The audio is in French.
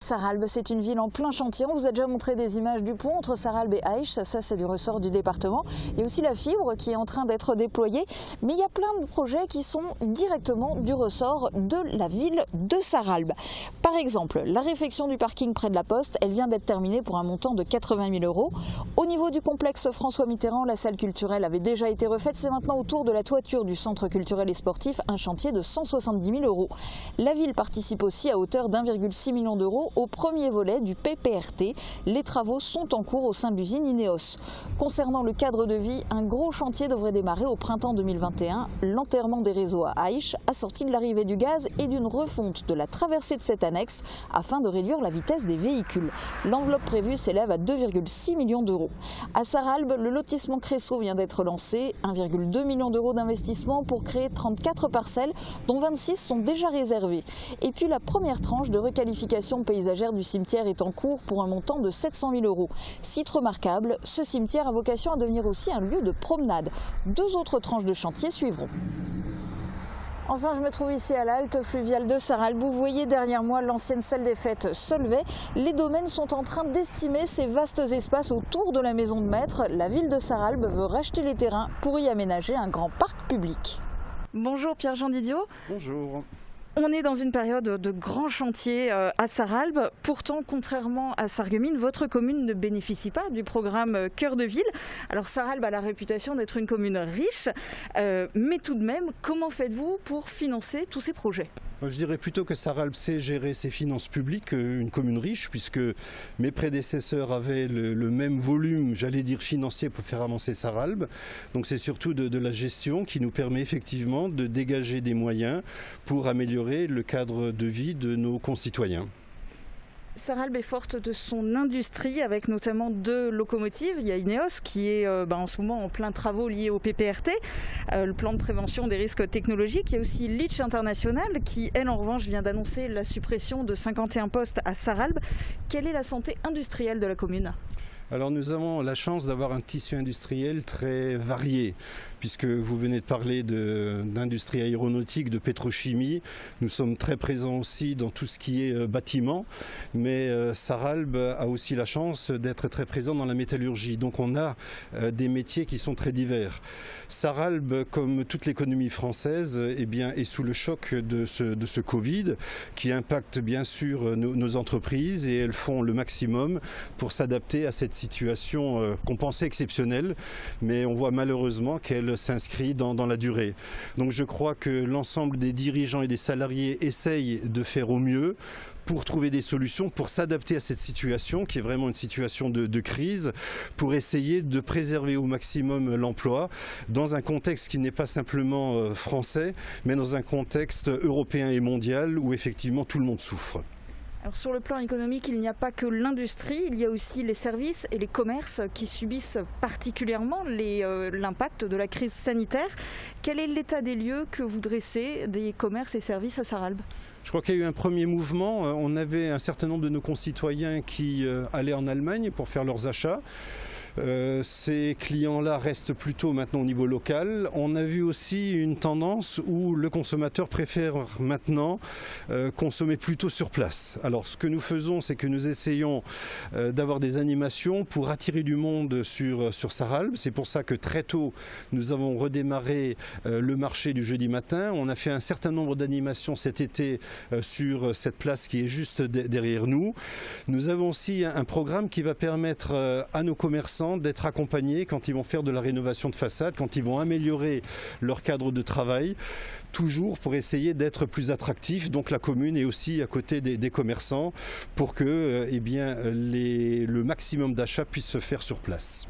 Sarralbe, c'est une ville en plein chantier. On vous a déjà montré des images du pont entre Sarralbe et Aïch. Ça c'est du ressort du département. Il y a aussi la fibre qui est en train d'être déployée. Mais il y a plein de projets qui sont directement du ressort de la ville de Sarralbe. Par exemple, la réfection du parking près de la Poste, elle vient d'être terminée pour un montant de 80 000 €. Au niveau du complexe François Mitterrand, la salle culturelle avait déjà été refaite. C'est maintenant autour de la toiture du centre culturel et sportif, un chantier de 170 000 €. La ville participe aussi à hauteur d'1,6 million d'euros au premier volet du PPRT. Les travaux sont en cours au sein de l'usine Ineos. Concernant le cadre de vie, un gros chantier devrait démarrer au printemps 2021. L'enterrement des réseaux à Aïch, assorti de l'arrivée du gaz et d'une refonte de la traversée de cette annexe afin de réduire la vitesse des véhicules. L'enveloppe prévue s'élève à 2,6 millions d'euros. À Sarralbe, le lotissement Cresso vient d'être lancé. 1,2 million d'euros d'investissement pour créer 34 parcelles, dont 26 sont déjà réservées. Et puis la première tranche de requalification paysagère du cimetière est en cours pour un montant de 700 000 €. Site remarquable, ce cimetière a vocation à devenir aussi un lieu de promenade. 2 autres tranches de chantier suivront. Enfin, je me trouve ici à la halte fluviale de Sarralbe. Vous voyez derrière moi l'ancienne salle des fêtes Solvay. Les domaines sont en train d'estimer ces vastes espaces autour de la maison de maître. La ville de Sarralbe veut racheter les terrains pour y aménager un grand parc public. Bonjour Pierre-Jean Didiot. Bonjour. On est dans une période de grands chantiers à Sarralbe. Pourtant, contrairement à Sarreguemines, votre commune ne bénéficie pas du programme Cœur de Ville. Alors Sarralbe a la réputation d'être une commune riche, mais tout de même, comment faites-vous pour financer tous ces projets ? Je dirais plutôt que Sarralbe sait gérer ses finances publiques, une commune riche, puisque mes prédécesseurs avaient le même volume, j'allais dire financier, pour faire avancer Sarralbe. Donc c'est surtout de la gestion qui nous permet effectivement de dégager des moyens pour améliorer le cadre de vie de nos concitoyens. Sarralbe est forte de son industrie avec notamment 2 locomotives. Il y a Ineos qui est en ce moment en plein travaux liés au PPRT, le plan de prévention des risques technologiques. Il y a aussi Litch International qui, elle en revanche, vient d'annoncer la suppression de 51 postes à Sarralbe. Quelle est la santé industrielle de la commune ? Alors nous avons la chance d'avoir un tissu industriel très varié, puisque vous venez de parler d'industrie aéronautique, de pétrochimie. Nous sommes très présents aussi dans tout ce qui est bâtiment, mais Sarralbe a aussi la chance d'être très présent dans la métallurgie. Donc on a des métiers qui sont très divers. Sarralbe, comme toute l'économie française, est sous le choc de ce Covid, qui impacte bien sûr nos entreprises, et elles font le maximum pour s'adapter à cette situation qu'on pensait exceptionnelle, mais on voit malheureusement qu'elle s'inscrit dans la durée. Donc je crois que l'ensemble des dirigeants et des salariés essayent de faire au mieux pour trouver des solutions, pour s'adapter à cette situation qui est vraiment une situation de crise, pour essayer de préserver au maximum l'emploi dans un contexte qui n'est pas simplement français, mais dans un contexte européen et mondial où effectivement tout le monde souffre. Alors sur le plan économique, il n'y a pas que l'industrie, il y a aussi les services et les commerces qui subissent particulièrement l'impact de la crise sanitaire. Quel est l'état des lieux que vous dressez des commerces et services à Sarralbe ? Je crois qu'il y a eu un premier mouvement. On avait un certain nombre de nos concitoyens qui allaient en Allemagne pour faire leurs achats. Ces clients-là restent plutôt maintenant au niveau local. On a vu aussi une tendance où le consommateur préfère maintenant consommer plutôt sur place. Alors ce que nous faisons, c'est que nous essayons d'avoir des animations pour attirer du monde sur Sarralbe. C'est pour ça que très tôt, nous avons redémarré le marché du jeudi matin. On a fait un certain nombre d'animations cet été sur cette place qui est juste derrière nous. Nous avons aussi un programme qui va permettre à nos commerçants d'être accompagnés quand ils vont faire de la rénovation de façade, quand ils vont améliorer leur cadre de travail, toujours pour essayer d'être plus attractifs. Donc la commune est aussi à côté des commerçants pour que le maximum d'achats puisse se faire sur place.